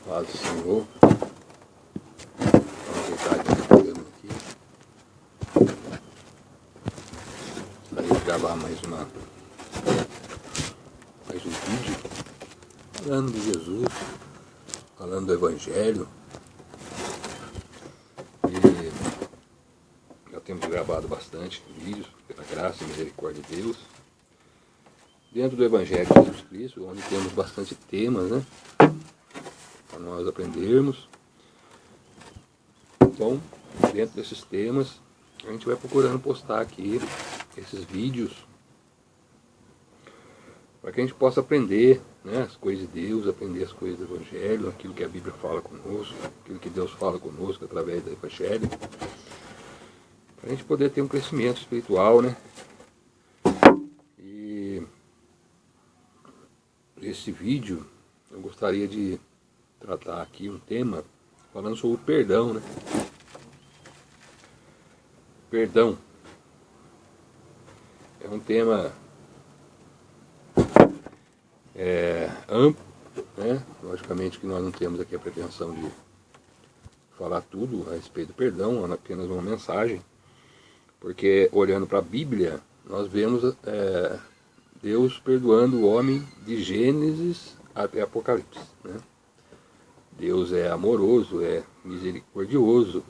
Paz do Senhor. Vamos deitar aqui no programa aqui. Para gente gravar mais um vídeo falando de Jesus, falando do Evangelho. E já temos gravado bastante vídeos, pela graça e misericórdia de Deus, dentro do Evangelho de Jesus Cristo, onde temos bastante temas, né? Para nós aprendermos. Então, dentro desses temas, a gente vai procurando postar aqui esses vídeos para que a gente possa aprender, né, as coisas de Deus, aprender as coisas do Evangelho, aquilo que a Bíblia fala conosco, aquilo que Deus fala conosco através do Evangelho, para a gente poder ter um crescimento espiritual, né? E esse vídeo eu gostaria de tratar aqui um tema falando sobre o perdão, né? Perdão é um tema amplo, né? Logicamente que nós não temos aqui a pretensão de falar tudo a respeito do perdão, apenas uma mensagem, porque olhando para a Bíblia, nós vemos Deus perdoando o homem de Gênesis até Apocalipse, né? Deus é amoroso, é misericordioso,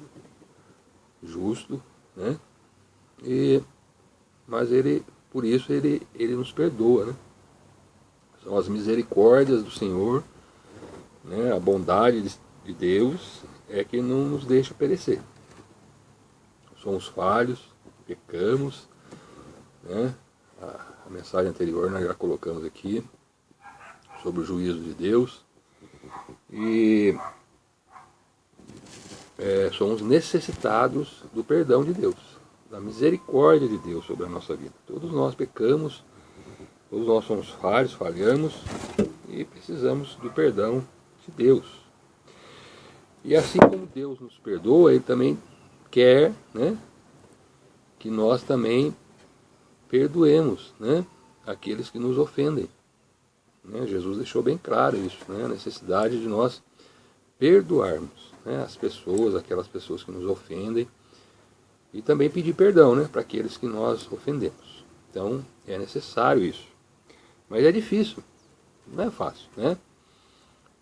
justo, né? Mas por isso ele nos perdoa, né? São as misericórdias do Senhor, né? A bondade de Deus é que não nos deixa perecer. Somos falhos, pecamos, né? A mensagem anterior nós já colocamos aqui sobre o juízo de Deus. E somos necessitados do perdão de Deus, da misericórdia de Deus sobre a nossa vida. Todos nós pecamos, todos nós somos falhos, falhamos e precisamos do perdão de Deus. E assim como Deus nos perdoa, Ele também quer, né, que nós também perdoemos, né, aqueles que nos ofendem. Jesus deixou bem claro isso, né? A necessidade de nós perdoarmos, né, as pessoas, aquelas pessoas que nos ofendem, e também pedir perdão, né, para aqueles que nós ofendemos. Então é necessário isso, mas é difícil, não é fácil, né?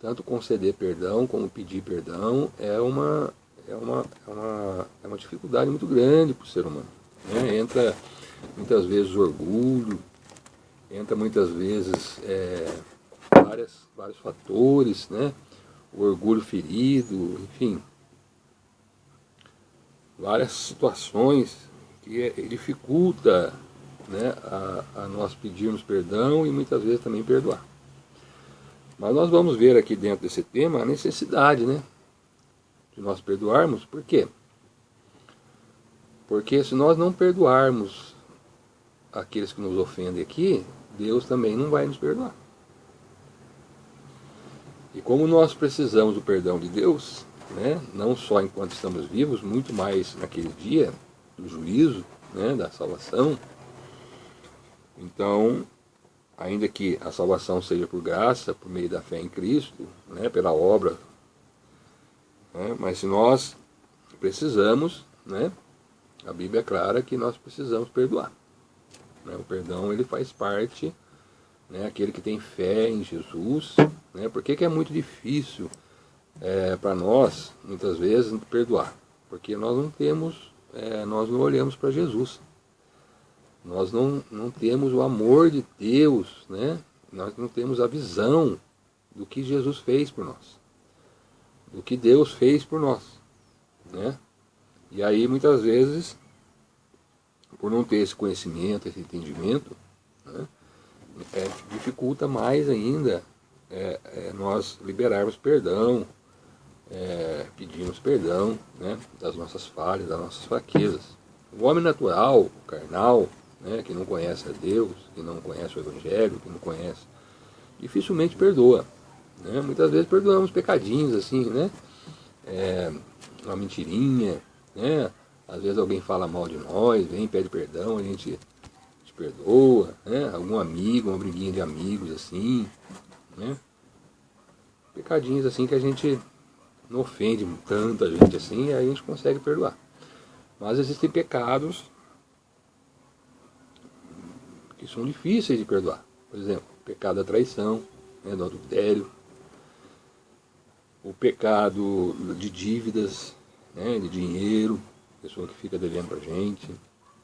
Tanto conceder perdão como pedir perdão é uma dificuldade muito grande para o ser humano, né? Entra muitas vezes o orgulho, entra muitas vezes vários fatores, né? O orgulho ferido, enfim, várias situações que dificulta, né, a nós pedirmos perdão e muitas vezes também perdoar. Mas nós vamos ver aqui dentro desse tema a necessidade, né, de nós perdoarmos. Por quê? Porque se nós não perdoarmos aqueles que nos ofendem aqui, Deus também não vai nos perdoar. E como nós precisamos do perdão de Deus, né, não só enquanto estamos vivos, muito mais naquele dia do juízo, né, da salvação. Então, ainda que a salvação seja por graça, por meio da fé em Cristo, né, pela obra, né, mas se nós precisamos, né, a Bíblia é clara que nós precisamos perdoar. Né, o perdão, ele faz parte, né, aquele que tem fé em Jesus, né? Por que é muito difícil para nós, muitas vezes, perdoar? Porque nós não temos, nós não olhamos para Jesus. Nós não temos o amor de Deus, né? Nós não temos a visão do que Jesus fez por nós, do que Deus fez por nós, né? E aí, muitas vezes, por não ter esse conhecimento, esse entendimento, né, dificulta mais ainda nós liberarmos perdão, pedirmos perdão, né, das nossas falhas, das nossas fraquezas. O homem natural, o carnal, né, que não conhece a Deus, que não conhece o Evangelho, que não conhece, dificilmente perdoa, né? Muitas vezes perdoamos pecadinhos assim, né, uma mentirinha, né? Às vezes alguém fala mal de nós, vem, pede perdão, a gente perdoa, né? Algum amigo, uma briguinha de amigos assim, né? pecadinhos assim que a gente não ofende tanta gente assim, e aí a gente consegue perdoar. Mas existem pecados que são difíceis de perdoar. Por exemplo, o pecado da traição, né, do adultério, o pecado de dívidas, né, de dinheiro, pessoa que fica devendo pra gente,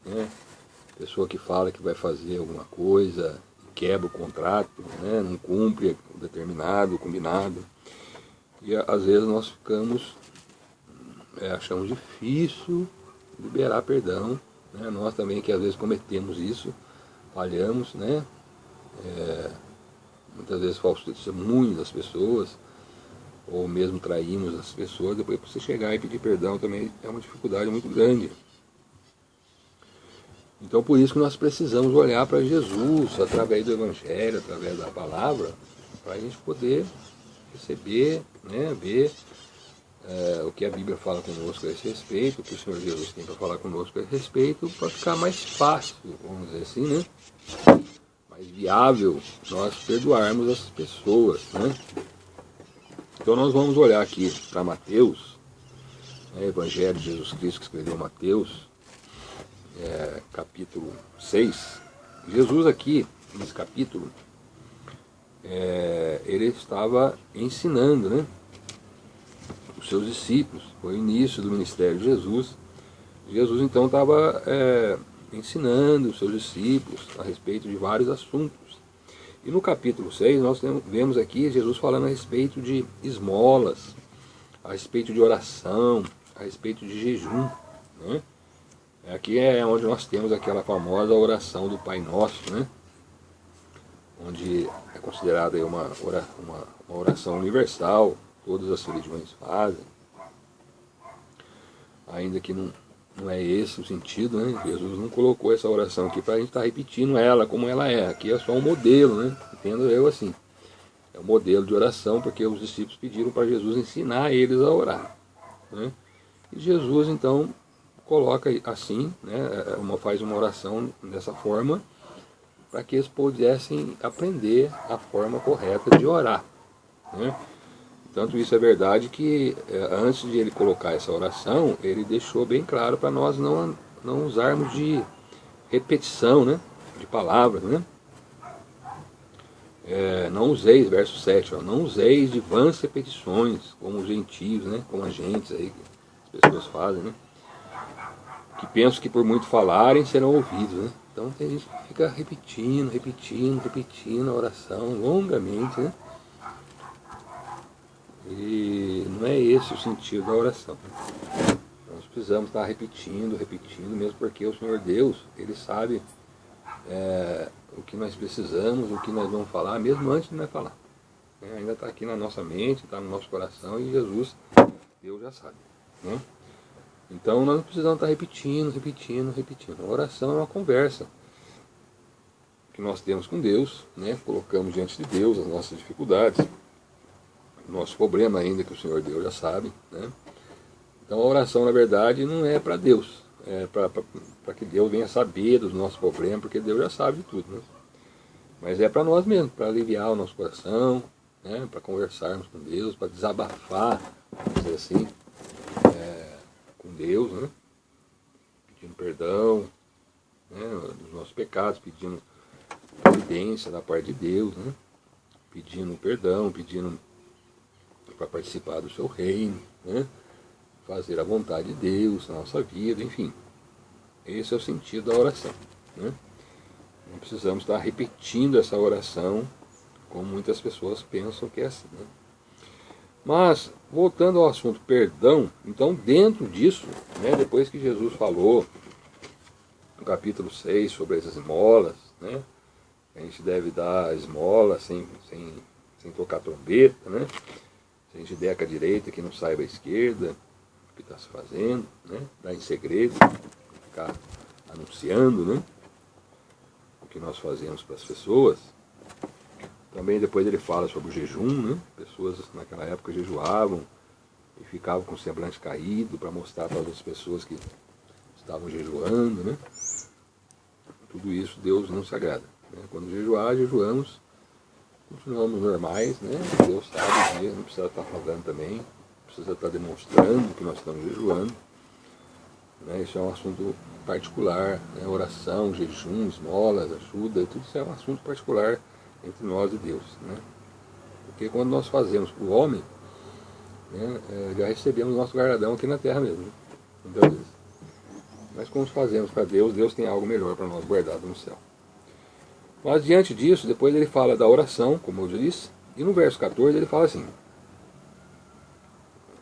né, pessoa que fala que vai fazer alguma coisa, quebra o contrato, né, não cumpre o determinado, o combinado. E às vezes nós achamos difícil liberar perdão, né, nós também que às vezes cometemos isso, falhamos, né, muitas vezes falso testemunho das pessoas, ou mesmo traímos as pessoas, depois para você chegar e pedir perdão também é uma dificuldade muito grande. Então por isso que nós precisamos olhar para Jesus, através do Evangelho, através da palavra, para a gente poder receber, né, ver o que a Bíblia fala conosco a esse respeito, o que o Senhor Jesus tem para falar conosco a esse respeito, para ficar mais fácil, vamos dizer assim, né, mais viável nós perdoarmos as pessoas, né. Então nós vamos olhar aqui para Mateus, né, Evangelho de Jesus Cristo que escreveu Mateus, capítulo 6. Jesus aqui, nesse capítulo, ele estava ensinando, né, os seus discípulos. Foi o início do ministério de Jesus. Jesus então estava ensinando os seus discípulos a respeito de vários assuntos. E no capítulo 6 nós vemos aqui Jesus falando a respeito de esmolas, a respeito de oração, a respeito de jejum, né? Aqui é onde nós temos aquela famosa oração do Pai Nosso, né? Onde é considerada uma oração universal, todas as religiões fazem, ainda que não é esse o sentido, né? Jesus não colocou essa oração aqui para a gente estar repetindo ela como ela é. Aqui é só um modelo, né? Entendo eu assim. É um modelo de oração porque os discípulos pediram para Jesus ensinar eles a orar, né? E Jesus então coloca assim, né? Faz uma oração dessa forma para que eles pudessem aprender a forma correta de orar, né? Tanto isso é verdade que antes de ele colocar essa oração, ele deixou bem claro para nós não usarmos de repetição, né, de palavras, né? Não useis, verso 7, não useis de vãs repetições, como os gentios, né, como agentes aí que as pessoas fazem, né, que pensam que por muito falarem serão ouvidos, né? Então tem gente que fica repetindo a oração longamente, né? E não é esse o sentido da oração. Nós precisamos estar repetindo, mesmo porque o Senhor Deus, Ele sabe o que nós precisamos, o que nós vamos falar, mesmo antes de nós falar. Ainda está aqui na nossa mente, está no nosso coração, e Jesus, Deus já sabe, né? Então nós precisamos estar repetindo. A oração é uma conversa que nós temos com Deus, né? Colocamos diante de Deus as nossas dificuldades, nosso problema ainda que o Senhor Deus já sabe, né? Então a oração na verdade não é para Deus, é para que Deus venha saber dos nossos problemas, porque Deus já sabe de tudo, né? Mas é para nós mesmos, para aliviar o nosso coração, né? Para conversarmos com Deus, para desabafar, vamos dizer assim, com Deus, né? Pedindo perdão, né, dos nossos pecados, pedindo providência da parte de Deus, né? Pedindo perdão, pedindo para participar do seu reino, né? Fazer a vontade de Deus na nossa vida, enfim. Esse é o sentido da oração, né? Não precisamos estar repetindo essa oração como muitas pessoas pensam que é assim, né? Mas, voltando ao assunto perdão, então dentro disso, né, depois que Jesus falou no capítulo 6 sobre as esmolas, né, a gente deve dar a esmola sem tocar trombeta, né? Se a gente der com a direita, que não saiba a esquerda o que está se fazendo, né? Dar em segredo, ficar anunciando, né, o que nós fazemos para as pessoas. Também depois ele fala sobre o jejum, né? Pessoas naquela época jejuavam e ficavam com o semblante caído para mostrar para as pessoas que estavam jejuando, né? Tudo isso Deus não se agrada, né? Quando jejuamos continuamos normais, né? Deus sabe o dia, não precisa estar falando também, não precisa estar demonstrando que nós estamos jejuando. Né? Isso é um assunto particular, né? Oração, jejum, esmolas, ajuda, tudo isso é um assunto particular entre nós e Deus. Né? Porque quando nós fazemos para o homem, né, já recebemos o nosso galardão aqui na terra mesmo. Né? Muitas vezes. Mas quando fazemos para Deus, Deus tem algo melhor para nós guardado no céu. Mas diante disso, depois ele fala da oração, como eu disse, e no verso 14 ele fala assim,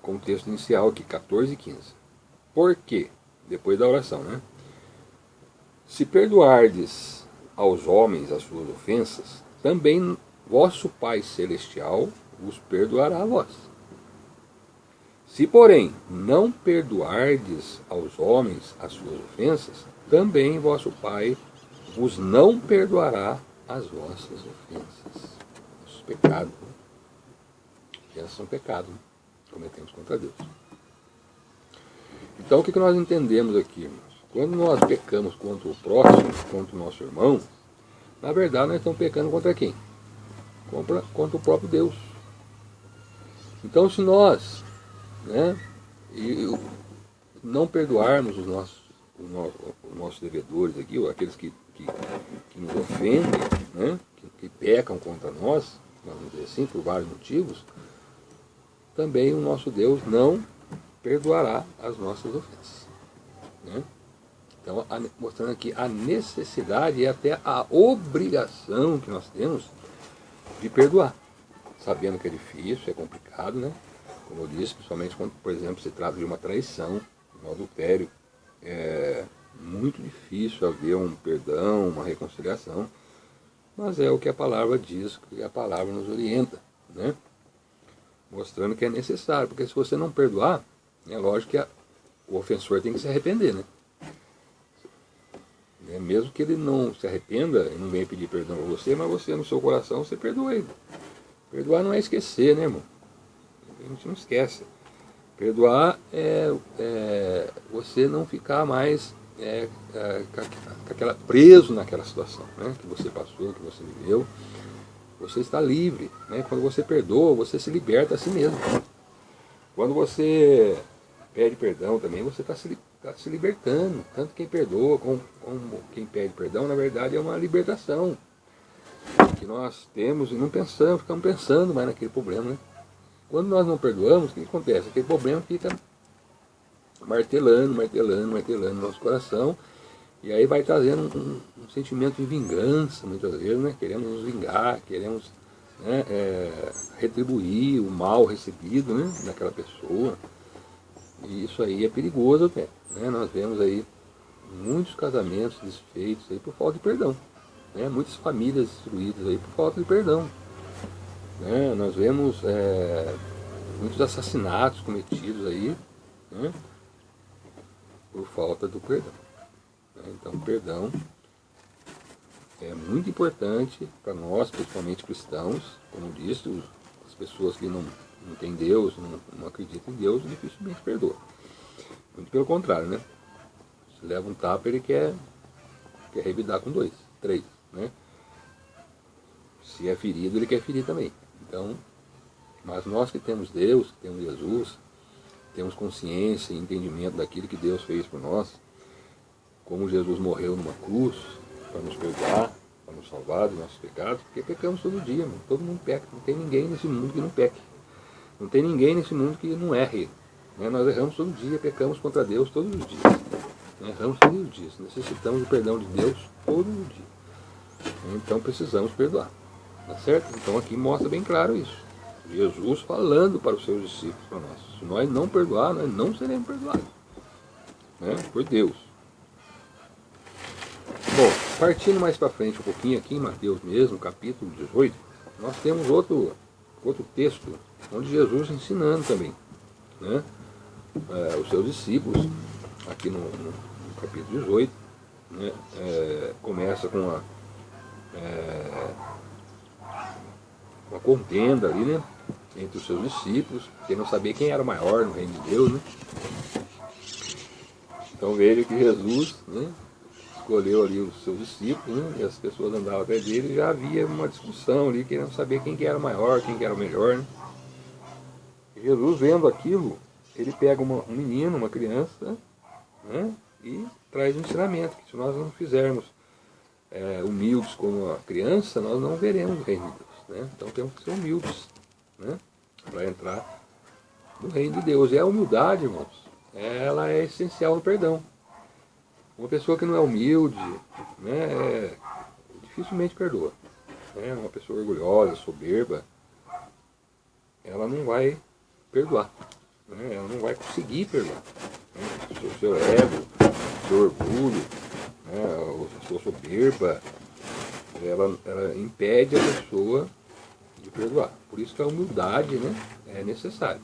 com o texto inicial aqui, 14 e 15. Por quê? Depois da oração, né? Se perdoardes aos homens as suas ofensas, também vosso Pai Celestial vos perdoará a vós. Se, porém, não perdoardes aos homens as suas ofensas, também vosso Pai vos não perdoará as vossas ofensas. Os pecados. Ofensas são pecados que cometemos contra Deus. Então, o que nós entendemos aqui, irmãos? Quando nós pecamos contra o próximo, contra o nosso irmão, na verdade nós estamos pecando contra quem? Contra o próprio Deus. Então, se nós, né, não perdoarmos os nossos devedores aqui, ou aqueles que nos ofendem, né, que pecam contra nós, vamos dizer assim, por vários motivos, também o nosso Deus não perdoará as nossas ofensas. Né? Então, mostrando aqui a necessidade e até a obrigação que nós temos de perdoar. Sabendo que é difícil, é complicado, né? Como eu disse, principalmente quando, por exemplo, se trata de uma traição, um adultério. É muito difícil haver um perdão, uma reconciliação, mas é o que a palavra diz, que a palavra nos orienta, né? Mostrando que é necessário, porque se você não perdoar, é lógico que o ofensor tem que se arrepender, né? Mesmo que ele não se arrependa, ele não venha pedir perdão a você, mas você no seu coração, você perdoa ele. Perdoar não é esquecer, né, irmão? A gente não esquece. Perdoar é você não ficar mais preso naquela situação, né, que você passou, que você viveu. Você está livre. Né? Quando você perdoa, você se liberta a si mesmo. Quando você pede perdão também, você está se libertando. Tanto quem perdoa como quem pede perdão, na verdade, é uma libertação que nós temos e não pensamos, ficamos pensando mais naquele problema. Né? Quando nós não perdoamos, o que acontece? Aquele problema fica martelando no nosso coração, e aí vai trazendo um sentimento de vingança, muitas vezes, né? Queremos nos vingar, queremos, né, retribuir o mal recebido, né, daquela pessoa. E isso aí é perigoso até. Né? Nós vemos aí muitos casamentos desfeitos aí por falta de perdão. Né? Muitas famílias destruídas aí por falta de perdão. Né? Nós vemos muitos assassinatos cometidos aí, né, por falta do perdão. Então, o perdão é muito importante para nós, principalmente cristãos, como disse, as pessoas que não têm Deus, não acreditam em Deus, dificilmente perdoam. Muito pelo contrário, né? Se leva um tapa, ele quer revidar com 2, 3, né? Se é ferido, ele quer ferir também. Então, mas nós que temos Deus, que temos Jesus, temos consciência e entendimento daquilo que Deus fez por nós, como Jesus morreu numa cruz para nos perdoar, para nos salvar dos nossos pecados, porque pecamos todo dia, mano. Todo mundo peca, não tem ninguém nesse mundo que não peque, não tem ninguém nesse mundo que não erre, né? Nós erramos todo dia, pecamos contra Deus todos os dias, né? Erramos todos os dias, necessitamos do perdão de Deus todo dia, então precisamos perdoar, tá certo? Então aqui mostra bem claro isso, Jesus falando para os seus discípulos, para nós, se nós não perdoar, nós não seremos perdoados, né? Por Deus. Bom, partindo mais para frente um pouquinho aqui em Mateus mesmo, capítulo 18, nós temos outro texto onde Jesus ensinando também, né, os seus discípulos, aqui no capítulo 18, né, começa com uma contenda ali, né, entre os seus discípulos, querendo saber quem era o maior no reino de Deus, né. Então veja que Jesus, né, escolheu ali os seus discípulos, né? E as pessoas andavam atrás dele e já havia uma discussão ali, querendo saber quem que era o maior, quem que era o melhor, né? E Jesus, vendo aquilo, ele pega um menino, uma criança, né? E traz um ensinamento, que se nós não fizermos humildes como a criança, nós não veremos o reino de Deus, né? Então temos que ser humildes, né? Para entrar no reino de Deus. E a humildade, irmãos, ela é essencial no perdão. Uma pessoa que não é humilde, né, dificilmente perdoa. Né? Uma pessoa orgulhosa, soberba, ela não vai perdoar. Né? Ela não vai conseguir perdoar. Né? O seu ego, o seu orgulho, né, a sua soberba, ela impede a pessoa de perdoar. Por isso que a humildade, né, é necessária.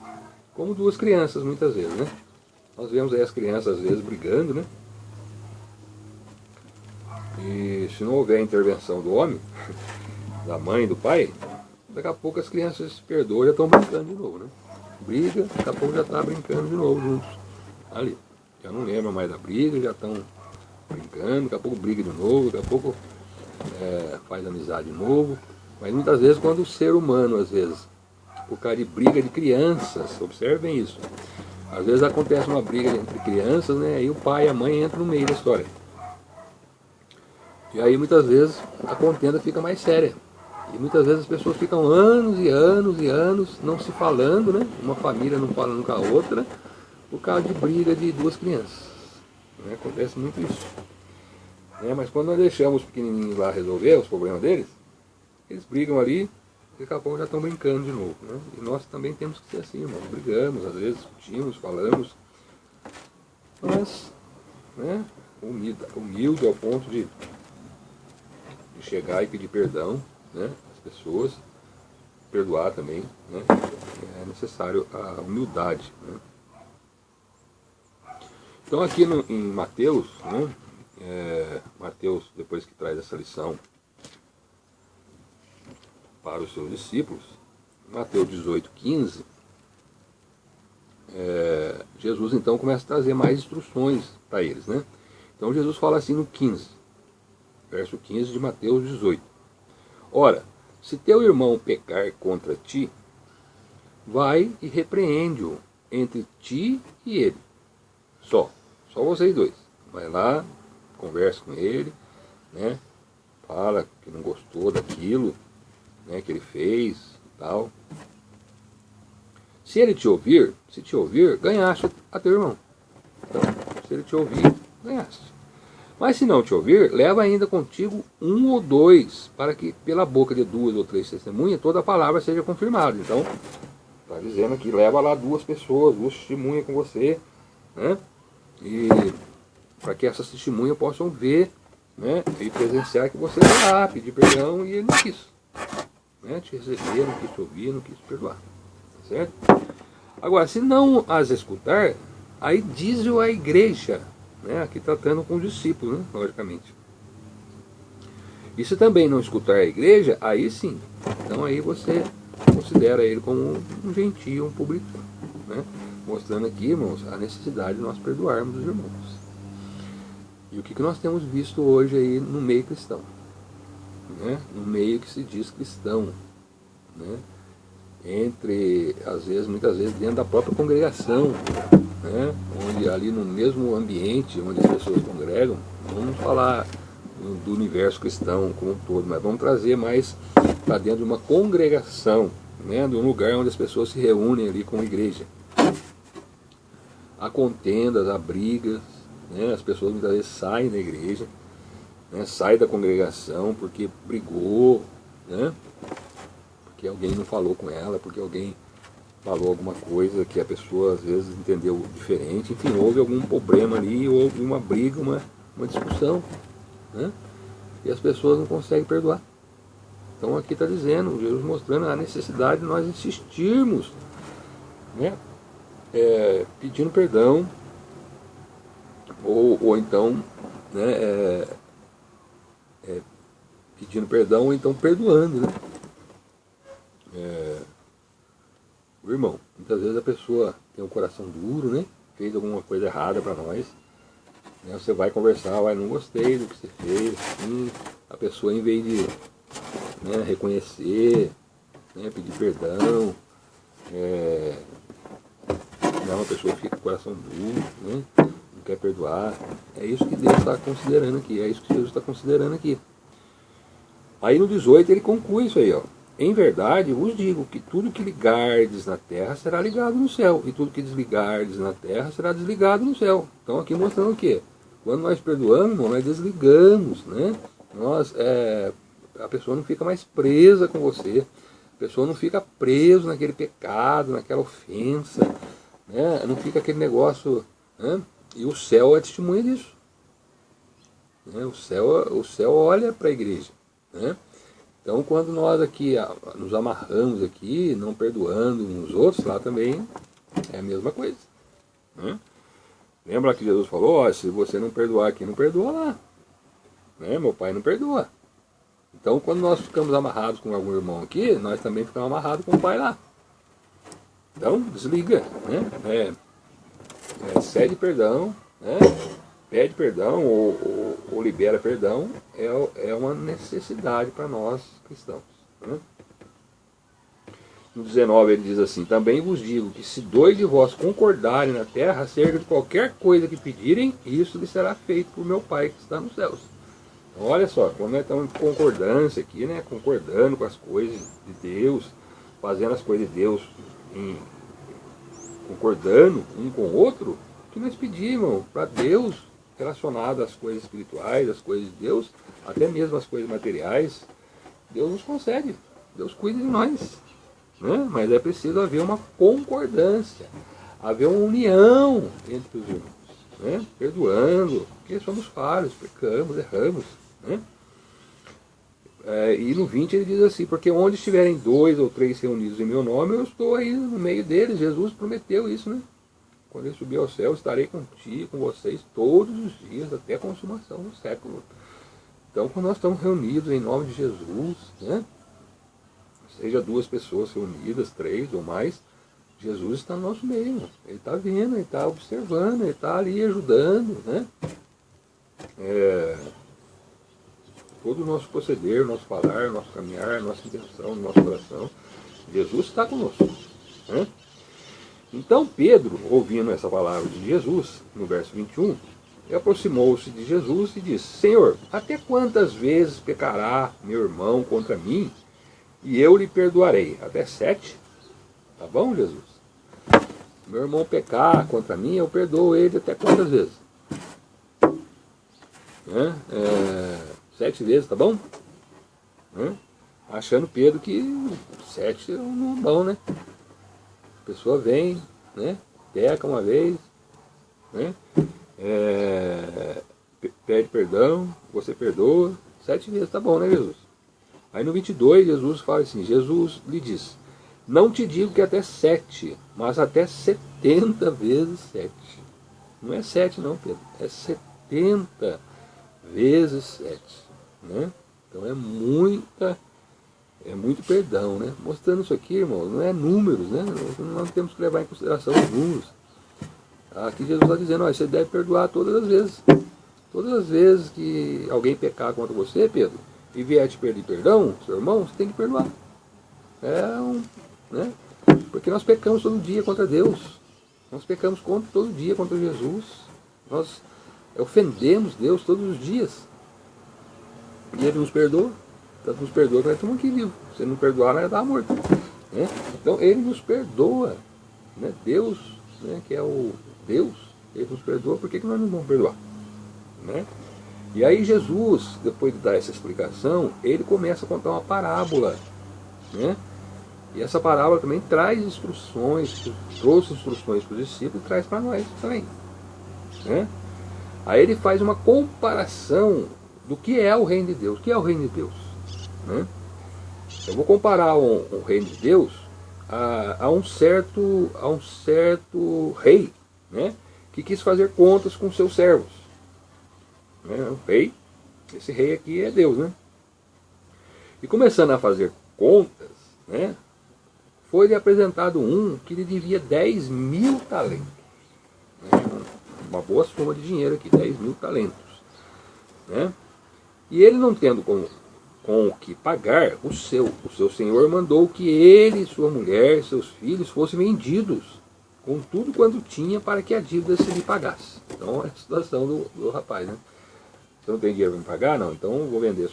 Como duas crianças, muitas vezes, né? Nós vemos aí as crianças, às vezes, brigando, né? E se não houver intervenção do homem, da mãe, do pai, daqui a pouco as crianças se perdoam e já estão brincando de novo, né? Briga, daqui a pouco já está brincando de novo juntos. Ali. Já não lembram mais da briga, já estão brincando, daqui a pouco briga de novo, daqui a pouco faz amizade de novo. Mas muitas vezes quando o ser humano, às vezes, por causa de briga de crianças, observem isso. Às vezes acontece uma briga entre crianças, né? E o pai e a mãe entram no meio da história. E aí muitas vezes a contenda fica mais séria. E muitas vezes as pessoas ficam anos e anos e anos não se falando, né? Uma família não falando com a outra, por causa de briga de duas crianças. Né? Acontece muito isso. Né? Mas quando nós deixamos os pequenininhos lá resolver os problemas deles, eles brigam ali, e daqui a pouco já estão brincando de novo. Né? E nós também temos que ser assim, irmãos. Brigamos, às vezes discutimos, falamos, mas, né? Humilde ao ponto de chegar e pedir perdão, né, às pessoas, perdoar também, né, é necessário a humildade. Né. Então aqui em Mateus, né, Mateus, depois que traz essa lição para os seus discípulos, Mateus 18:15, Jesus então começa a trazer mais instruções para eles. Né. Então Jesus fala assim no 15, verso 15 de Mateus 18. Ora, se teu irmão pecar contra ti, vai e repreende-o entre ti e ele. Só vocês dois. Vai lá, conversa com ele, né? Fala que não gostou daquilo, né, que ele fez e tal. Se ele te ouvir, ganhaste a teu irmão. Então, se ele te ouvir, ganhaste. Mas se não te ouvir, leva ainda contigo um ou dois, para que pela boca de duas ou três testemunhas toda a palavra seja confirmada. Então, está dizendo aqui, leva lá duas pessoas, duas testemunhas com você, né? E para que essas testemunhas possam ver, né, e presenciar que você vai lá pedir perdão e ele não quis, né, te receber, não quis te ouvir, não quis te perdoar. Tá certo? Agora, se não as escutar, aí diz-o a igreja. Né, aqui tratando com os discípulos, né, logicamente. E se também não escutar a igreja, aí sim. Então aí você considera ele como um gentio, um publicano. Né, mostrando aqui, irmãos, a necessidade de nós perdoarmos os irmãos. E o que nós temos visto hoje aí no meio cristão? Né, no meio que se diz cristão. Né, às vezes, muitas vezes, dentro da própria congregação. Né, onde ali no mesmo ambiente onde as pessoas congregam, vamos falar do universo cristão como um todo, mas vamos trazer mais para dentro de uma congregação, né, de um lugar onde as pessoas se reúnem ali com a igreja. Há contendas, há brigas, né, as pessoas muitas vezes saem da igreja, né, saem da congregação porque brigou, né, porque alguém não falou com ela, porque alguém falou alguma coisa que a pessoa às vezes entendeu diferente, enfim, houve algum problema ali, houve uma briga, uma discussão, né? E as pessoas não conseguem perdoar. Então aqui está dizendo, Jesus mostrando a necessidade de nós insistirmos, né, pedindo perdão, ou então, né, pedindo perdão, ou então perdoando, né? O irmão, muitas vezes a pessoa tem um coração duro, né? Fez alguma coisa errada para nós, Né? Você vai conversar, não gostei do que você fez, assim, a pessoa em vez de, né, reconhecer, né, pedir perdão, não, a pessoa fica com o coração duro, né, não quer perdoar. É isso que Deus está considerando aqui, é isso que Jesus está considerando aqui. Aí no 18 ele conclui isso aí, ó. Em verdade vos digo que tudo que ligardes na terra será ligado no céu, e tudo que desligardes na terra será desligado no céu. Então aqui mostrando o quê? Quando nós perdoamos, nós desligamos, né? A pessoa não fica mais presa com você, a pessoa não fica presa naquele pecado, naquela ofensa, né? Não fica aquele negócio, né? E o céu é testemunha disso, né? O céu olha para a igreja, né? Então quando nós aqui nos amarramos aqui, não perdoando uns aos outros, lá também é a mesma coisa, né? Lembra que Jesus falou, ó, se você não perdoar aqui, não perdoa lá, né? Meu pai não perdoa. Então quando nós ficamos amarrados com algum irmão aqui, nós também ficamos amarrados com o pai lá. Então desliga, né? Cede perdão, né? Pede perdão ou libera perdão, é uma necessidade para nós cristãos, né? No 19 ele diz assim, também vos digo que se dois de vós concordarem na terra acerca de qualquer coisa que pedirem, isso lhe será feito por meu Pai que está nos céus. Então olha só, quando nós estamos em concordância aqui, né, concordando com as coisas de Deus, fazendo as coisas de Deus, concordando um com o outro, o que nós pedimos para Deus, relacionado às coisas espirituais, às coisas de Deus, até mesmo às coisas materiais, Deus nos concede, Deus cuida de nós, né? Mas é preciso haver uma concordância, haver uma união entre os irmãos, né? Perdoando, porque somos falhos, pecamos, erramos, né? E no 20 ele diz assim, porque onde estiverem 2 ou 3 reunidos em meu nome, eu estou aí no meio deles. Jesus prometeu isso, né? Quando ele subir ao céu, estarei contigo, com vocês todos os dias, até a consumação do século. Então, quando nós estamos reunidos em nome de Jesus, né? Seja 2 pessoas reunidas, 3 ou mais, Jesus está no nosso meio. Ele está vendo, ele está observando, ele está ali ajudando, né? Todo o nosso proceder, nosso falar, nosso caminhar, nossa intenção, nosso coração, Jesus está conosco, né? Então Pedro, ouvindo essa palavra de Jesus, no verso 21, aproximou-se de Jesus e disse, Senhor, até quantas vezes pecará meu irmão contra mim, e eu lhe perdoarei? Até 7? Tá bom, Jesus? Meu irmão pecar contra mim, eu perdoo ele até quantas vezes? 7 vezes, tá bom? Achando Pedro que 7 não é bom, né? A pessoa vem, né? Peca uma vez, né? Pede perdão, você perdoa, 7 vezes, tá bom, né, Jesus? Aí no 22 Jesus fala assim, Jesus lhe diz, não te digo que até 7, mas até 70 vezes 7. Não é 7 não, Pedro, é 70 vezes 7, né? Então é muito perdão, né? Mostrando isso aqui, irmão, não é números, né? Nós temos que levar em consideração os números. Aqui Jesus está dizendo, ó, você deve perdoar todas as vezes. Todas as vezes que alguém pecar contra você, Pedro, e vier te pedir perdão, seu irmão, você tem que perdoar. Né? Porque nós pecamos todo dia contra Deus. Nós pecamos todo dia contra Jesus. Nós ofendemos Deus todos os dias. E Ele nos perdoa. Tanto nos perdoa que nós estamos aqui vivos. Se Ele não perdoar, nós estamos mortos, né? Então Ele nos perdoa, né? Deus, né? Que é o Deus, Ele nos perdoa, por que nós não vamos perdoar, né? E aí Jesus, depois de dar essa explicação, Ele começa a contar uma parábola, né? E essa parábola também traz instruções, trouxe instruções para os discípulos e traz para nós também, né? Aí Ele faz uma comparação do que é o reino de Deus. O que é o reino de Deus, né? Eu vou comparar o reino de Deus a um certo rei, né, que quis fazer contas com seus servos, né? O rei, esse rei aqui é Deus, né? E começando a fazer contas, né, foi-lhe apresentado um que lhe devia 10.000 talentos, né? uma boa soma de dinheiro aqui, 10.000 talentos. Né? E ele não tendo com o que pagar, o seu senhor mandou que ele, sua mulher, seus filhos fossem vendidos com tudo quanto tinha para que a dívida se lhe pagasse. Então é a situação do rapaz, né? Você não tem dinheiro para me pagar? Não, então vou vender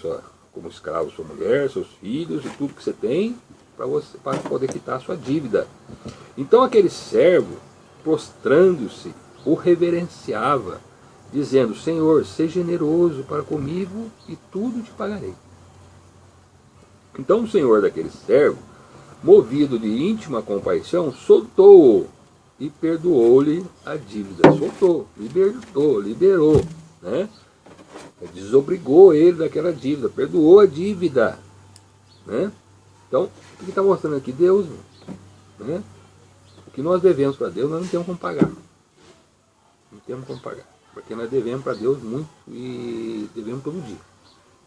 como escravo sua mulher, seus filhos e tudo que você tem para poder quitar a sua dívida. Então aquele servo, prostrando-se, o reverenciava, dizendo: Senhor, seja generoso para comigo e tudo te pagarei. Então o senhor daquele servo, movido de íntima compaixão, soltou-o e perdoou-lhe a dívida. Soltou, liberou, né? Desobrigou ele daquela dívida, perdoou a dívida, né? Então, o que está mostrando aqui? Deus, né? O que nós devemos para Deus, nós não temos como pagar. Não temos como pagar, porque nós devemos para Deus muito e devemos todo dia,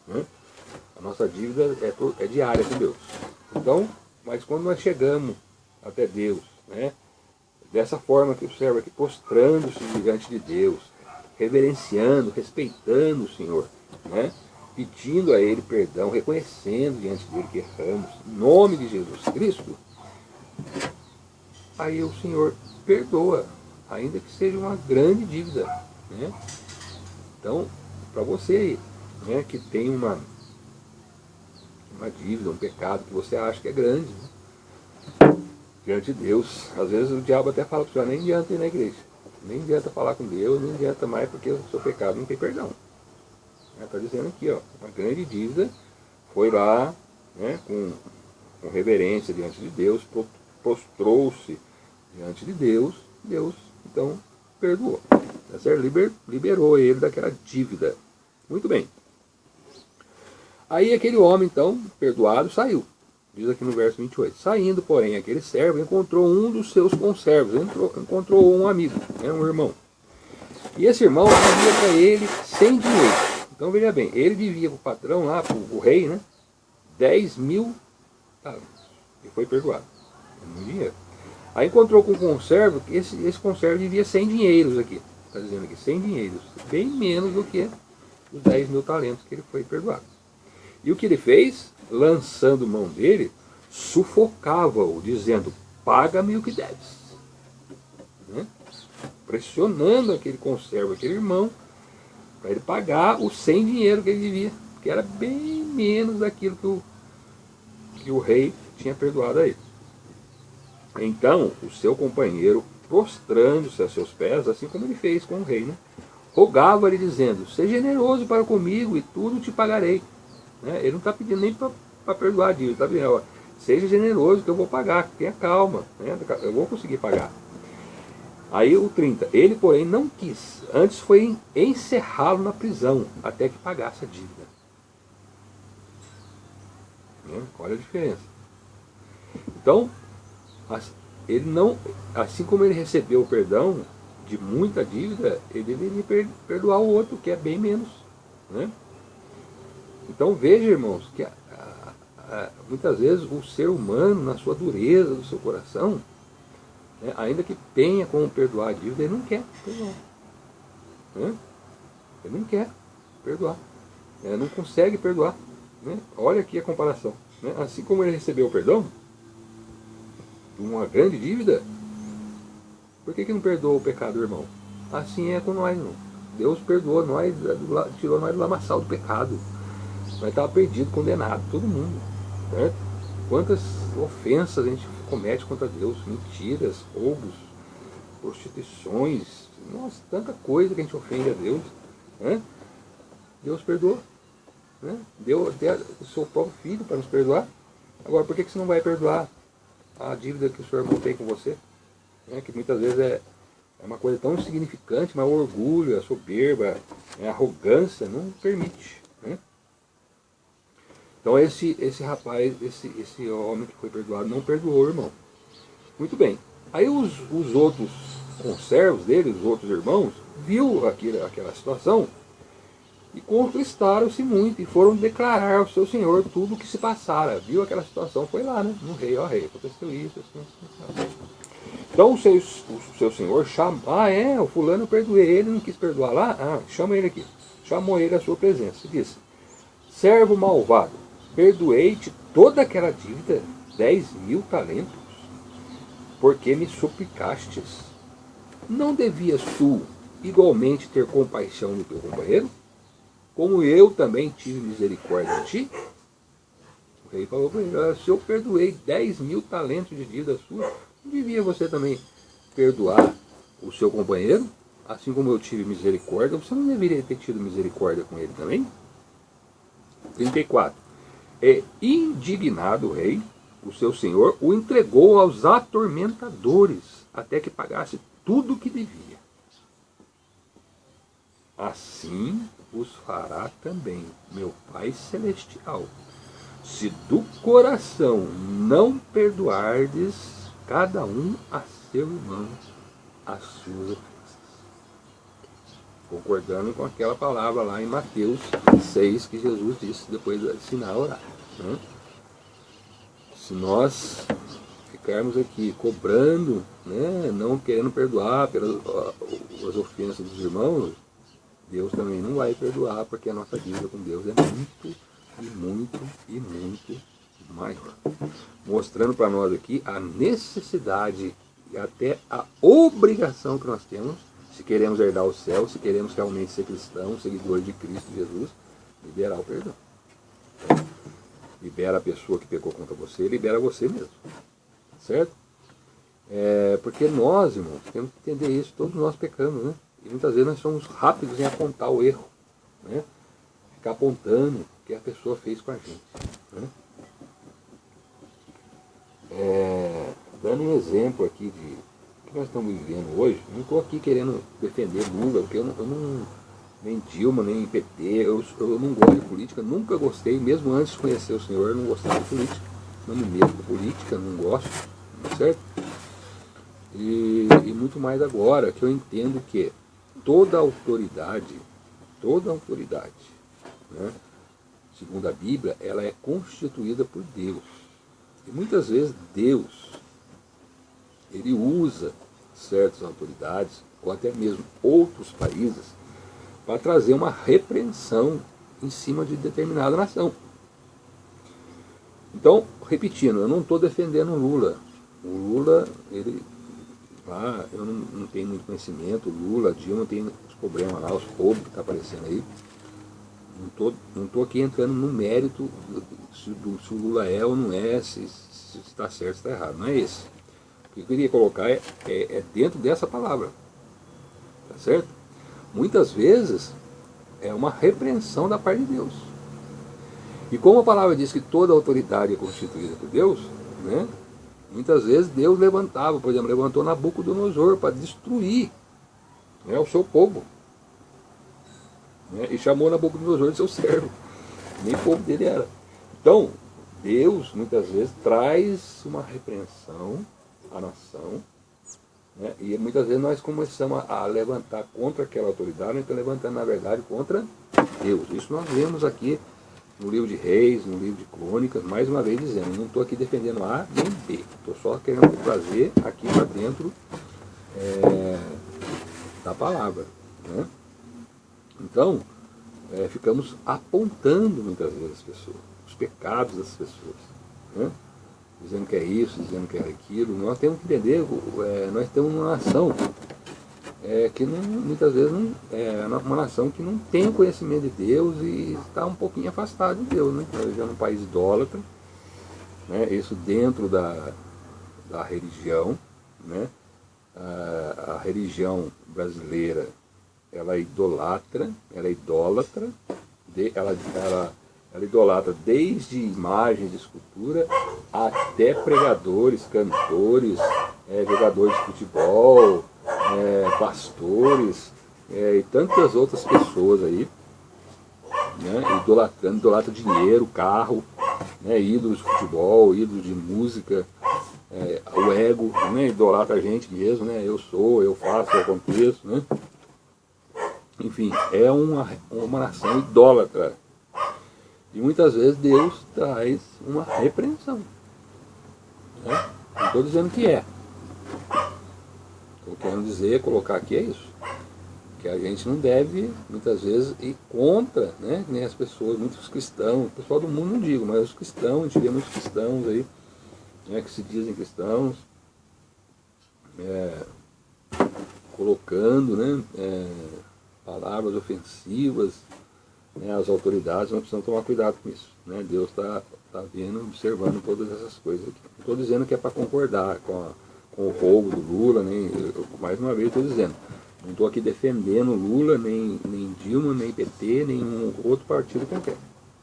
né? A nossa dívida é diária com Deus. Então, mas quando nós chegamos até Deus, né? Dessa forma que o servo aqui, prostrando-se diante de Deus, reverenciando, respeitando o Senhor, né? Pedindo a Ele perdão, reconhecendo diante dele que erramos, em nome de Jesus Cristo, aí o Senhor perdoa, ainda que seja uma grande dívida, né? Então, para você aí, né, que tem uma dívida, um pecado que você acha que é grande, né? Diante de Deus, às vezes o diabo até fala para você: nem adianta ir na igreja, nem adianta falar com Deus, nem adianta mais, porque o seu pecado não tem perdão. Está dizendo aqui, ó, uma grande dívida, foi lá, né, com reverência diante de Deus, prostrou-se diante de Deus, Deus então perdoou, tá certo? Liberou ele daquela dívida. Muito bem. Aí aquele homem então, perdoado, saiu. Diz aqui no verso 28. Saindo, porém, aquele servo encontrou um dos seus conservos, encontrou um amigo, né, um irmão. E esse irmão devia para ele 100 dinheiros. Então veja bem, ele devia para o patrão lá, para o rei, né, 10.000 talentos. E foi perdoado. Muito dinheiro. Aí encontrou com um conservo, que esse conservo devia 100 dinheiros aqui. Está dizendo aqui, 100 dinheiros. Bem menos do que os 10.000 talentos que ele foi perdoado. E o que ele fez? Lançando mão dele, sufocava-o, dizendo: paga-me o que deves. Né? Pressionando aquele conservo, aquele irmão, para ele pagar os 100 dinheiro que ele devia, que era bem menos daquilo que o rei tinha perdoado a ele. Então, o seu companheiro, prostrando-se a seus pés, assim como ele fez com o rei, né, rogava-lhe, dizendo: seja generoso para comigo e tudo te pagarei. Né? Ele não está pedindo nem para perdoar a dívida, está dizendo: ó, seja generoso que eu vou pagar, tenha calma, né? Eu vou conseguir pagar. Aí o 30, ele porém não quis, antes foi encerrá-lo na prisão, até que pagasse a dívida. Né? Olha a diferença. Então, ele não, assim como ele recebeu o perdão de muita dívida, ele deveria perdoar o outro, que é bem menos. Né? Então veja, irmãos, que muitas vezes o ser humano, na sua dureza do seu coração, né, ainda que tenha como perdoar a dívida, ele não quer perdoar. Né? Ele não quer perdoar. Ele não consegue perdoar. Né? Olha aqui a comparação. Né? Assim como ele recebeu o perdão de uma grande dívida, por que não perdoou o pecado do irmão? Assim é com nós, não. Deus perdoou nós, tirou nós do lamaçal do pecado. Nós estávamos perdidos, condenados, todo mundo. Certo? Quantas ofensas a gente comete contra Deus, mentiras, roubos, prostituições, nossa, tanta coisa que a gente ofende a Deus. Né? Deus perdoou. Né? Deu até o seu próprio filho para nos perdoar. Agora, por que você não vai perdoar a dívida que o seu irmão tem com você? Né? Que muitas vezes é uma coisa tão insignificante, mas o orgulho, a soberba, a arrogância não permite. Né? Então esse rapaz, esse homem que foi perdoado, não perdoou o irmão. Muito bem. Aí os outros conservos dele, os outros irmãos, viu aquela situação e contristaram-se muito e foram declarar ao seu senhor tudo o que se passara. Viu aquela situação, foi lá, né? No rei, ó rei, aconteceu isso, assim. Então Então o seu senhor chama, o fulano eu perdoei, ele não quis perdoar lá, chama ele aqui. Chamou ele à sua presença e disse: servo malvado, perdoei-te toda aquela dívida, 10.000 talentos, porque me suplicastes. Não devias tu igualmente ter compaixão do teu companheiro, como eu também tive misericórdia de ti? O rei falou para ele: se eu perdoei 10.000 talentos de dívida sua, não devia você também perdoar o seu companheiro? Assim como eu tive misericórdia, você não deveria ter tido misericórdia com ele também? 34. Indignado o rei, o seu senhor, o entregou aos atormentadores, até que pagasse tudo o que devia. Assim os fará também meu Pai Celestial, se do coração não perdoardes cada um a seu irmão as suas ofensas. Concordando com aquela palavra lá em Mateus 6, que Jesus disse depois de ensinar a orar. Né? Se nós ficarmos aqui cobrando, né, não querendo perdoar pelas as ofensas dos irmãos, Deus também não vai perdoar, porque a nossa dívida com Deus é muito, e muito, e muito maior. Mostrando para nós aqui a necessidade e até a obrigação que nós temos, se queremos herdar o céu, se queremos realmente ser cristãos, seguidores de Cristo Jesus, liberar o perdão. Então, libera a pessoa que pecou contra você, libera você mesmo. Certo? Porque nós, irmãos, temos que entender isso, todos nós pecamos, né? E muitas vezes nós somos rápidos em apontar o erro, né? Ficar apontando o que a pessoa fez com a gente, né? Dando um exemplo aqui de que nós estamos vivendo hoje, não estou aqui querendo defender Lula, porque eu não nem Dilma, nem PT, eu não gosto de política, nunca gostei, mesmo antes de conhecer o senhor, eu não gostava de política, não me meto com política, não gosto, certo? E muito mais agora, que eu entendo que toda autoridade, né, segundo a Bíblia, ela é constituída por Deus. E muitas vezes Deus, ele usa certas autoridades, ou até mesmo outros países, para trazer uma repreensão em cima de determinada nação. Então, repetindo, eu não estou defendendo o Lula. O Lula, ele lá, eu não tenho muito conhecimento, o Lula, a Dilma tem os problemas lá, os roubos que estão aparecendo aí. Não estou aqui entrando no mérito se o Lula é ou não é, se está certo ou está errado. Não é isso. O que eu queria colocar é dentro dessa palavra. Tá certo? Muitas vezes é uma repreensão da parte de Deus. E como a palavra diz que toda autoridade é constituída por Deus, né? Muitas vezes Deus levantava, por exemplo, levantou Nabucodonosor para destruir, né, o seu povo. Né, e chamou Nabucodonosor de seu servo. Nem povo dele era. Então, Deus muitas vezes traz uma repreensão à nação, né, e muitas vezes nós começamos a levantar contra aquela autoridade, nós estamos levantando na verdade contra Deus. Isso nós vemos aqui no livro de Reis, no livro de Crônicas, mais uma vez dizendo, não estou aqui defendendo A nem B, estou só querendo trazer aqui para dentro da palavra. Né? Então, ficamos apontando muitas vezes as pessoas, os pecados das pessoas, né? Dizendo que é isso, dizendo que é aquilo. Nós temos que entender, nós temos uma nação que muitas vezes é uma nação que não tem o conhecimento de Deus e está um pouquinho afastada de Deus, né? Nós vivemos num país idólatra, né? Isso dentro da religião, né? A religião brasileira, ela idolatra, ela idolatra desde imagens de escultura até pregadores, cantores, jogadores de futebol, pastores e tantas outras pessoas aí, né, idolatra dinheiro, carro, né, ídolos de futebol, ídolos de música, o ego, né, idolatra a gente mesmo, né, eu sou, eu faço, eu aconteço, né? Enfim, é uma nação idólatra. E muitas vezes Deus traz uma repreensão. Né? Não estou dizendo que é. estou querendo dizer, colocar aqui é isso. Que a gente não deve, muitas vezes, ir contra, né? Nem as pessoas, muitos cristãos, o pessoal do mundo não digo, mas os cristãos, a gente vê muitos cristãos aí, né, que se dizem cristãos, colocando, né, palavras ofensivas, né, às autoridades. Nós precisamos tomar cuidado com isso, né? Deus está vendo, observando todas essas coisas aqui. Não estou dizendo que é para concordar com o roubo do Lula, nem, mais uma vez estou dizendo, não estou aqui defendendo Lula, nem Dilma, nem PT, nenhum outro partido qualquer.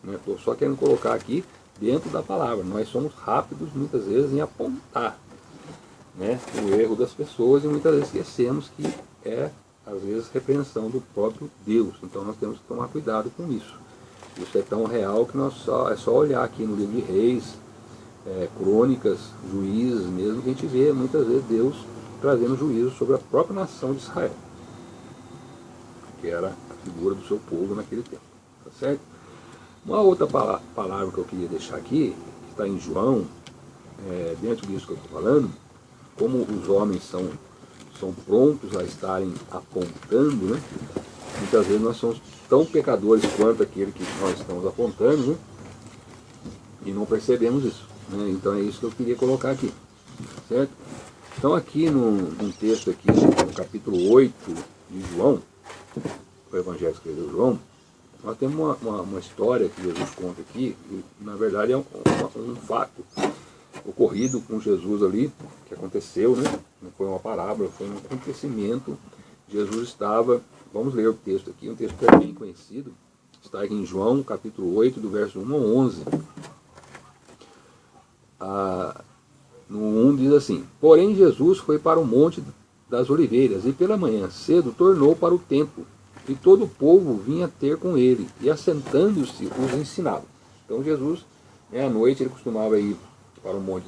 Estou só querendo colocar aqui dentro da palavra. Nós somos rápidos, muitas vezes, em apontar, né, o erro das pessoas, e muitas vezes esquecemos que é, às vezes, repreensão do próprio Deus. Então nós temos que tomar cuidado com isso. Isso é tão real que é só olhar aqui no livro de Reis, Crônicas, Juízes mesmo, que a gente vê muitas vezes Deus trazendo juízo sobre a própria nação de Israel, que era a figura do seu povo naquele tempo. Tá certo? Uma outra palavra que eu queria deixar aqui, que está em João, dentro disso que eu estou falando, como os homens são prontos a estarem apontando, né? Muitas vezes nós somos tão pecadores quanto aquele que nós estamos apontando, né? E não percebemos isso, né? Então é isso que eu queria colocar aqui, certo? Então aqui num texto aqui, no capítulo 8 de João, o Evangelho escreveu João, nós temos uma história que Jesus conta aqui, que na verdade é um fato ocorrido com Jesus ali, que aconteceu, né? Não foi uma parábola, foi um acontecimento. Jesus estava, vamos ler o texto aqui, um texto que é bem conhecido, está aqui em João, capítulo 8, do verso 1 ao 11. No 1 diz assim: porém Jesus foi para o monte das oliveiras, e pela manhã cedo tornou para o templo, e todo o povo vinha ter com ele, e assentando-se os ensinava. Então Jesus, à noite, ele costumava ir para o monte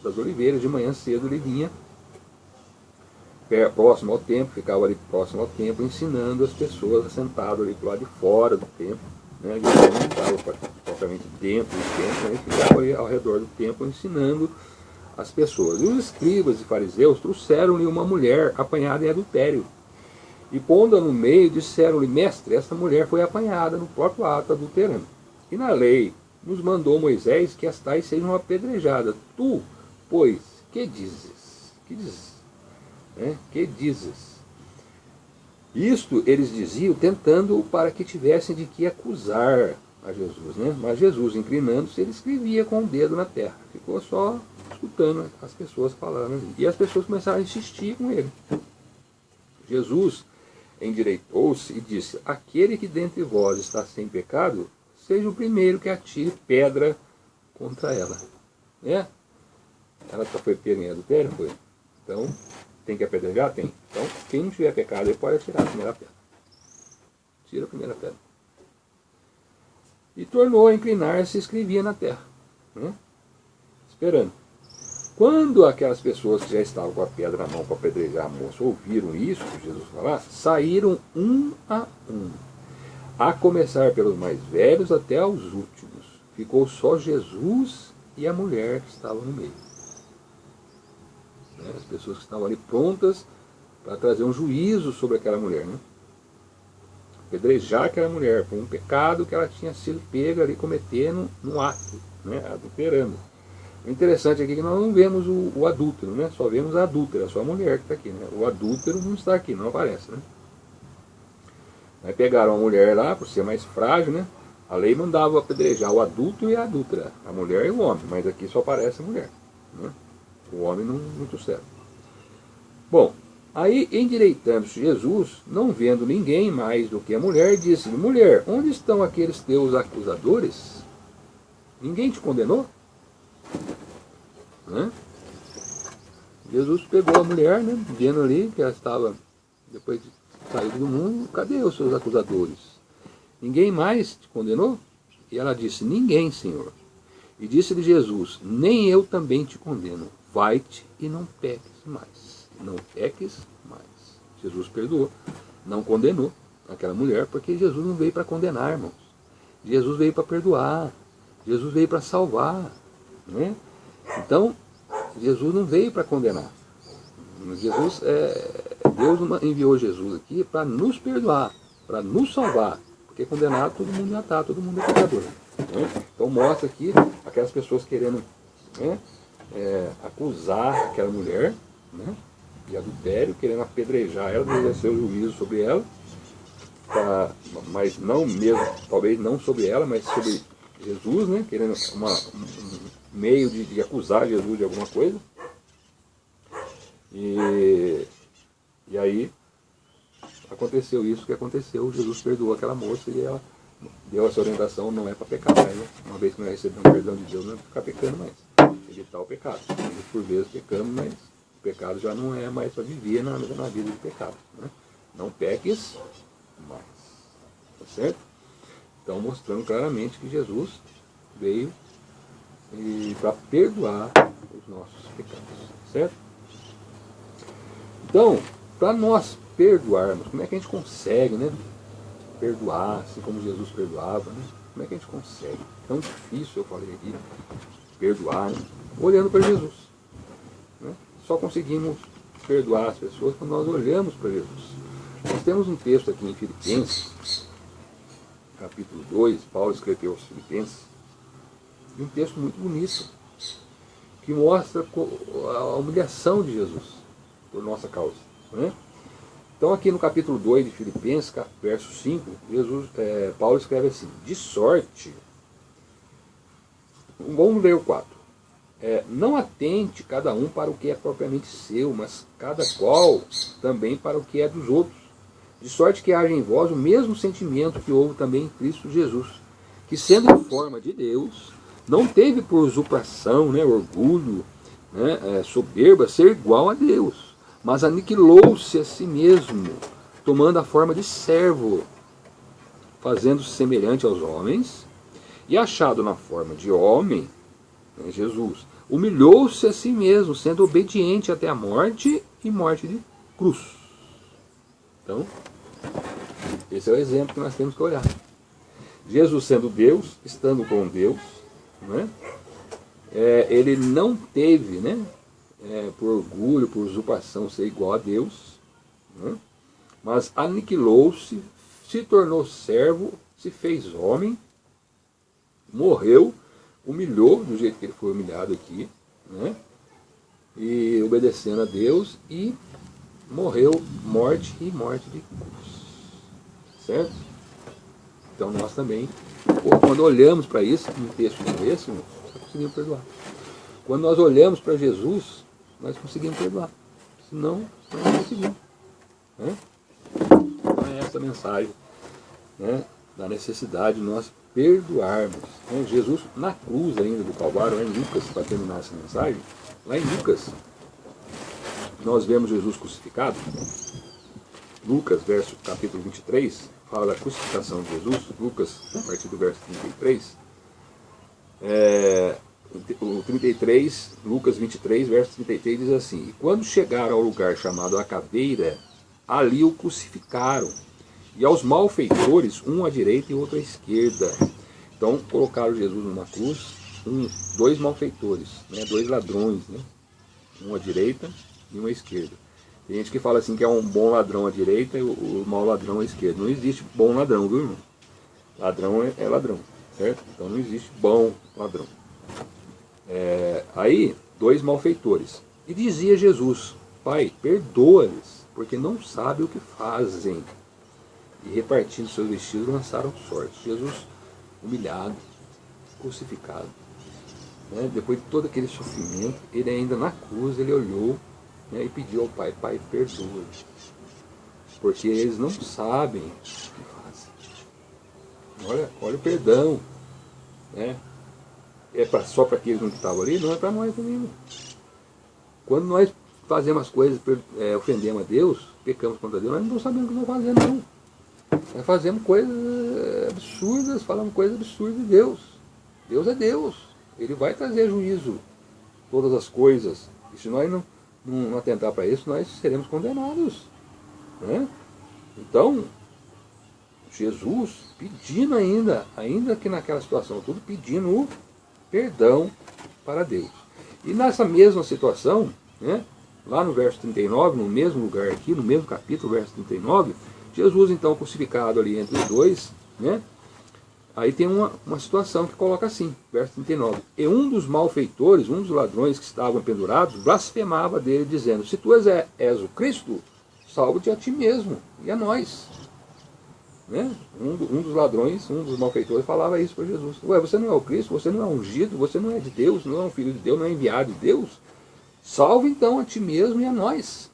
das oliveiras, de manhã cedo ele vinha próximo ao templo, ficava ali próximo ao templo, ensinando as pessoas, assentado ali para lado de fora do templo, né? Ele não estava propriamente dentro do templo, ele ficava ali ao redor do templo ensinando as pessoas. E os escribas e fariseus trouxeram-lhe uma mulher apanhada em adultério, e pondo-a no meio, disseram-lhe: mestre, esta mulher foi apanhada no próprio ato adulterando. E na lei nos mandou Moisés que as tais sejam apedrejadas. Tu, pois, que dizes? Que dizes? Que dizes? Isto eles diziam, tentando para que tivessem de que acusar a Jesus, né? Mas Jesus, inclinando-se, ele escrevia com o dedo na terra. Ficou só escutando as pessoas falando ali. E as pessoas começaram a insistir com ele. Jesus endireitou-se e disse: aquele que dentre vós está sem pecado, seja o primeiro que atire pedra contra ela. Ela só foi pega em adultério? Foi. Então, tem que apedrejar? Tem. Então, quem não tiver pecado, ele pode atirar a primeira pedra. Tira a primeira pedra. E tornou a inclinar-se e escrevia na terra, esperando. Quando aquelas pessoas que já estavam com a pedra na mão para apedrejar a moça ouviram isso que Jesus falava, saíram um, a começar pelos mais velhos até aos últimos. Ficou só Jesus e a mulher que estava no meio. As pessoas que estavam ali prontas para trazer um juízo sobre aquela mulher, apedrejar aquela mulher por um pecado que ela tinha sido pega ali cometendo no ato, adulterando. O interessante aqui é que nós não vemos o adúltero, só vemos a adúltera, só a mulher que está aqui. O adúltero não está aqui, não aparece. Aí pegaram a mulher lá, por ser mais frágil, a lei mandava apedrejar o adúltero e a adúltera, a mulher e o homem, mas aqui só aparece a mulher. O homem não trouxeram. Bom, aí endireitando-se Jesus, não vendo ninguém mais do que a mulher, disse-lhe: mulher, onde estão aqueles teus acusadores? Ninguém te condenou? Jesus pegou a mulher, vendo ali que ela estava, depois de sair do mundo, cadê os seus acusadores? Ninguém mais te condenou? E ela disse: ninguém, Senhor. E disse-lhe Jesus: nem eu também te condeno. Vai-te e não peques mais. Não peques mais. Jesus perdoou, não condenou aquela mulher, porque Jesus não veio para condenar, irmãos. Jesus veio para perdoar. Jesus veio para salvar. Então, Jesus não veio para condenar. Jesus, Deus enviou Jesus aqui para nos perdoar, para nos salvar, porque condenado todo mundo já está, todo mundo é pecador. Né? Então mostra aqui aquelas pessoas querendo, né, acusar aquela mulher, né, de adultério, querendo apedrejar ela, exercer o juízo sobre ela, mas não mesmo, talvez não sobre ela, mas sobre Jesus, né, querendo um meio de acusar Jesus de alguma coisa. E aí aconteceu isso que aconteceu, Jesus perdoou aquela moça e ela deu essa orientação, não é para pecar mais, né? Uma vez que nós recebemos o perdão de Deus, não é para ficar pecando mais, evitar o pecado. Nós, por vezes pecamos, mas o pecado já não é mais para viver na vida de pecado, né? Não peques mais, tá certo? Então mostrando claramente que Jesus veio para perdoar os nossos pecados, certo? Então, para nós perdoarmos, como é que a gente consegue, né, perdoar, assim como Jesus perdoava, né? Como é que a gente consegue? Tão difícil, eu falei aqui, perdoar, né? Olhando para Jesus, né? Só conseguimos perdoar as pessoas quando nós olhamos para Jesus. Nós temos um texto aqui em Filipenses, capítulo 2, Paulo escreveu aos Filipenses, um texto muito bonito, que mostra a humilhação de Jesus por nossa causa, né? Então aqui no capítulo 2 de Filipenses, verso 5, Paulo escreve assim: de sorte, vamos ler o 4, não atente cada um para o que é propriamente seu, mas cada qual também para o que é dos outros, de sorte que haja em vós o mesmo sentimento que houve também em Cristo Jesus, que sendo em forma de Deus, não teve por usurpação, né, orgulho, né, soberba, ser igual a Deus, mas aniquilou-se a si mesmo, tomando a forma de servo, fazendo-se semelhante aos homens, e achado na forma de homem, né, Jesus, humilhou-se a si mesmo, sendo obediente até a morte e morte de cruz. Então, esse é o exemplo que nós temos que olhar. Jesus sendo Deus, estando com Deus, né, ele não teve, né, por orgulho, por usurpação, ser igual a Deus, né? Mas aniquilou-se, se tornou servo, se fez homem, morreu, humilhou do jeito que ele foi humilhado aqui, né? E obedecendo a Deus, e morreu morte e morte de cruz, certo? Então nós também, quando olhamos para isso, num texto como esse, nós conseguimos perdoar. Quando nós olhamos para Jesus, nós conseguimos perdoar. Senão, não conseguimos. Né? Então é essa mensagem, né, da necessidade de nós perdoarmos. Né? Jesus, na cruz ainda do Calvário, lá em Lucas, para terminar essa mensagem, lá em Lucas, nós vemos Jesus crucificado. Lucas, capítulo 23, fala da crucificação de Jesus. Lucas, a partir do verso 33. O 33, Lucas 23, verso 33 diz assim: e quando chegaram ao lugar chamado a Caveira, ali o crucificaram, e aos malfeitores, um à direita e outro à esquerda. Então colocaram Jesus numa cruz, dois malfeitores, né, dois ladrões, né, um à direita e um à esquerda. Tem gente que fala assim que é um bom ladrão à direita e o mau ladrão à esquerda. Não existe bom ladrão, viu, irmão? Ladrão é ladrão, certo? Então não existe bom ladrão. Aí, dois malfeitores. E dizia Jesus: Pai, perdoa-lhes, porque não sabem o que fazem. E repartindo seus vestidos, lançaram sorte. Jesus, humilhado, crucificado, né? Depois de todo aquele sofrimento, ele ainda na cruz, ele olhou, né, e pediu ao Pai: Pai, perdoa-lhes, porque eles não sabem o que fazem. Olha o perdão, né? Só para aqueles que estavam ali? Não, é para nós também. Quando nós fazemos as coisas, ofendemos a Deus, pecamos contra Deus, nós não estamos sabendo o que estamos fazendo, não. Nós fazemos coisas absurdas, falamos coisas absurdas de Deus. Deus é Deus. Ele vai trazer juízo, todas as coisas. E se nós não atentar para isso, nós seremos condenados, né? Então, Jesus pedindo ainda que naquela situação, tudo pedindo o perdão para Deus. E nessa mesma situação, né, lá no verso 39, no mesmo lugar aqui, no mesmo capítulo, verso 39, Jesus então crucificado ali entre os dois, né? Aí tem uma situação que coloca assim, verso 39. E um dos malfeitores, um dos ladrões que estavam pendurados, blasfemava dele, dizendo: se tu és o Cristo, salva-te a ti mesmo e a nós. Né? Um dos ladrões, um dos malfeitores falava isso para Jesus. Ué, você não é o Cristo, você não é ungido, você não é de Deus, não é um filho de Deus, não é enviado de Deus. Salva então a ti mesmo e a nós.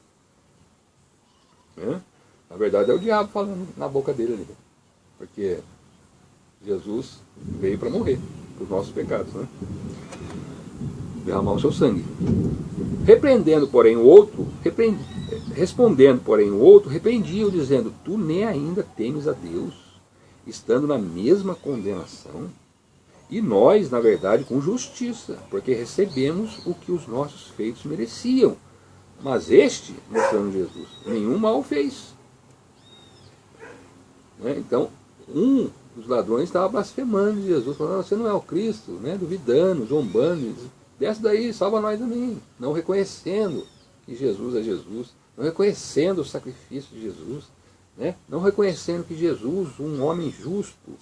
Né? Na verdade é o diabo falando na boca dele ali. Porque Jesus veio para morrer por nossos pecados, né? Derramar o seu sangue. Repreendendo, porém, o outro, respondendo, porém, o outro, repreendia-o, dizendo: tu nem ainda temes a Deus, estando na mesma condenação, e nós, na verdade, com justiça, porque recebemos o que os nossos feitos mereciam. Mas este, mostrando Jesus, nenhum mal fez. Né? Então, os ladrões estavam blasfemando de Jesus, falando: você não é o Cristo, né? Duvidando, zombando, desce daí, salva nós também, não reconhecendo que Jesus é Jesus, não reconhecendo o sacrifício de Jesus, né? Não reconhecendo que Jesus, um homem justo,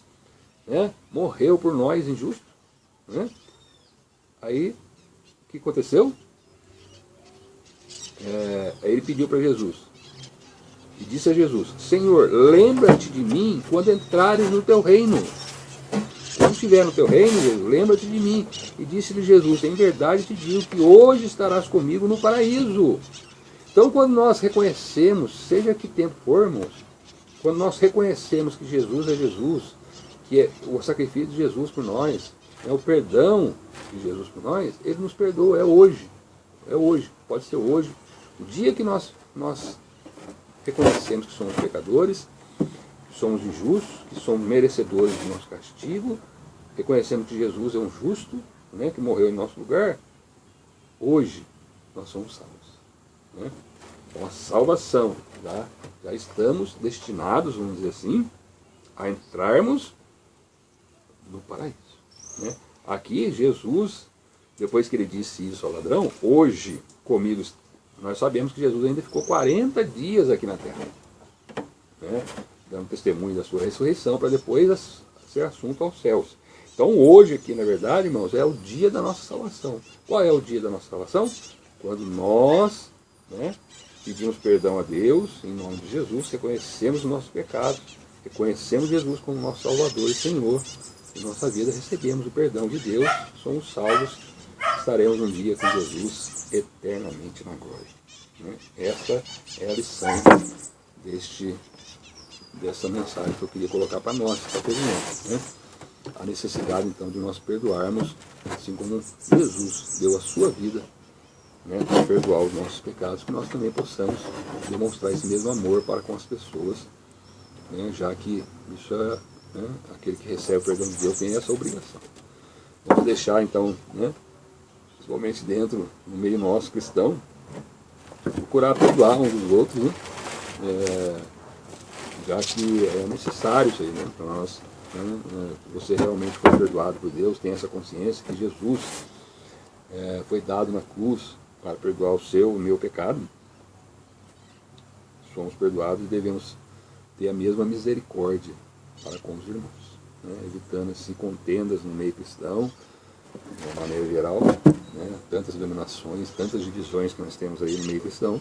né? Morreu por nós injusto. Né? Aí, o que aconteceu? Aí ele pediu para Jesus, e disse a Jesus: Senhor, lembra-te de mim quando entrares no teu reino. Quando estiver no teu reino, Jesus, lembra-te de mim. E disse-lhe Jesus: em verdade te digo que hoje estarás comigo no paraíso. Então, quando nós reconhecemos, seja que tempo formos, quando nós reconhecemos que Jesus é Jesus, que é o sacrifício de Jesus por nós, é o perdão de Jesus por nós, Ele nos perdoa, é hoje. É hoje, pode ser hoje. O dia que nós reconhecemos que somos pecadores, que somos injustos, que somos merecedores do nosso castigo, reconhecemos que Jesus é um justo, né, que morreu em nosso lugar, hoje nós somos salvos. Né? Então a salvação, já estamos destinados, vamos dizer assim, a entrarmos no paraíso. Né? Aqui Jesus, depois que ele disse isso ao ladrão, hoje comigo, nós sabemos que Jesus ainda ficou 40 dias aqui na terra, né? Dando testemunho da sua ressurreição, para depois ser assunto aos céus. Então hoje aqui, na verdade, irmãos, é o dia da nossa salvação. Qual é o dia da nossa salvação? Quando nós, né, pedimos perdão a Deus, em nome de Jesus, reconhecemos os nossos pecados, reconhecemos Jesus como nosso Salvador e Senhor, em nossa vida recebemos o perdão de Deus, somos salvos, estaremos um dia com Jesus eternamente na glória. Né? Essa é a lição dessa mensagem que eu queria colocar para nós, para todo mundo. Né? A necessidade então de nós perdoarmos, assim como Jesus deu a sua vida, né, para perdoar os nossos pecados, que nós também possamos demonstrar esse mesmo amor para com as pessoas, né, já que isso é, né, aquele que recebe o perdão de Deus tem essa obrigação. Vamos deixar então, né, principalmente dentro, no meio nosso cristão, procurar perdoar uns dos outros, né, já que é necessário isso aí, né, para nós, né, você realmente foi perdoado por Deus, tem essa consciência que Jesus foi dado na cruz para perdoar o seu, o meu pecado. Somos perdoados e devemos ter a mesma misericórdia para com os irmãos, né, evitando assim contendas no meio cristão, de uma maneira geral, né, tantas denominações, tantas divisões que nós temos aí no meio cristão,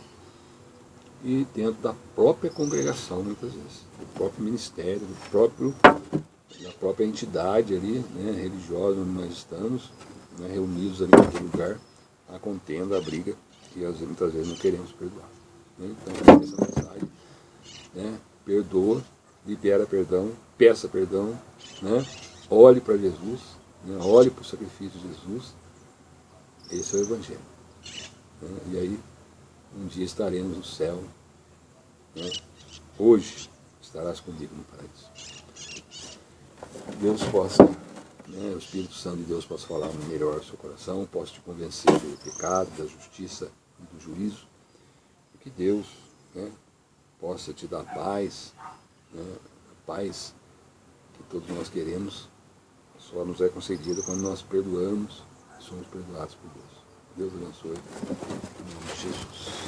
e dentro da própria congregação, muitas vezes, do próprio ministério, da própria entidade ali, né, religiosa onde nós estamos, né, reunidos ali em todo lugar, a contenda, a briga, que muitas vezes não queremos perdoar. Né? Então, essa mensagem, né, perdoa, libera perdão, peça perdão, né, olhe para Jesus, né, olhe para o sacrifício de Jesus. Esse é o Evangelho. Né? E aí, um dia estaremos no céu. Né? Hoje estarás comigo no paraíso. Deus possa, né, o Espírito Santo de Deus possa falar melhor ao seu coração, possa te convencer do pecado, da justiça e do juízo. E que Deus, né, possa te dar paz, né, paz que todos nós queremos, só nos é concedida quando nós perdoamos e somos perdoados por Deus. Deus abençoe. Jesus.